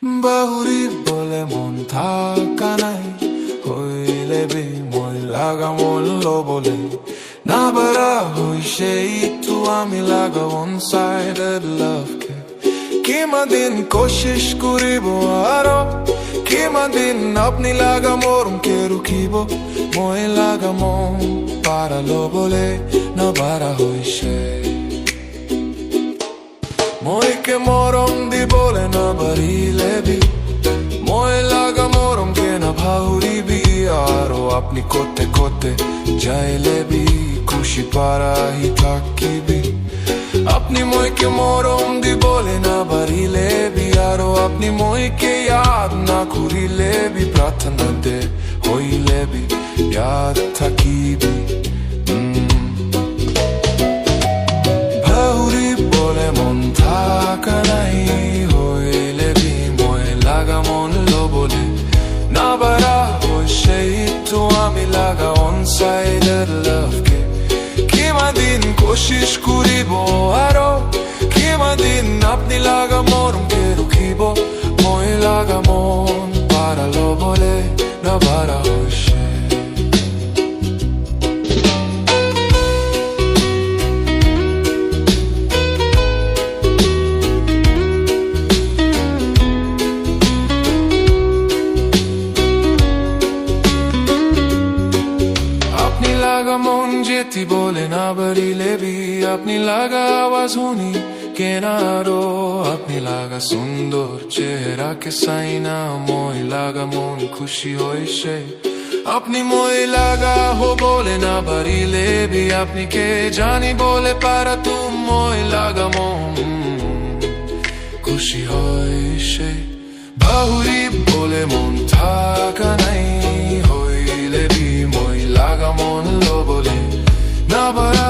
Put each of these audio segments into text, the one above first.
বাহুরি বলে মন থাকা নাই হইলে বি মই লাগা মূল্য বলে না বারা হই সেই তু আমি লাগা one sided love কে কিমা দিন কোশিশ করিব আরো কিমা দিন আপনি লাগা মরম কে রুখিব মই লাগা মন পারালো বলে না বারা হই সেই মইকে মরম দি বলে না বাড়িলেবি মই লাগা মরম কে না ভাউরিবি আরো আপনি করতে করতে যাইলেবি খুশি পারাহি থাকিবি আপনি মইকে মরম দি বলে না বাড়িলেবি আরো আপনি মইকে ইয়াদ না করিলেবি প্রার্থনা দে হইলেবি ইয়াদ থাকিবি ভাউরি বলে মন থাকা নাই হইলে বি মই লাগা মন লো বলে না বারা হই সেই তো আমি লাগা one sided love কে কিমা দিন কোশিশ করিব আরো কিমা দিন আপনি লাগা মরম কে রুখিব মই লাগা মন পারালো বলে না বারা হই সেই লাগা মন যেতি বলে না বাড়িলেবি আপনি লাগা আওয়াজ শুনি কেনারো আপনি লাগা সুন্দর চেহারা কে সাইনা মই লাগা মন খুশি হইছে আপনি মই লাগা হো বলে না বাড়িলেবি আপনি কে জানি বলে পারা তুম মই লাগা মন খুশি হইছে বাহুরি বলে মন থাকা নাই হইলেবি মই লাগা মন লো বলে না বারা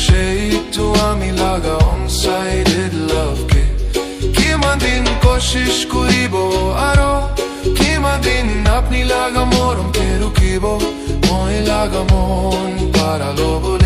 সেই তো আমি লাগা one sided love কে কিমা দিন কোশিশ করিব আরো কিমা দিন আপনি লাগা মরম কে রুখিব মই লাগা মন পারালো বলে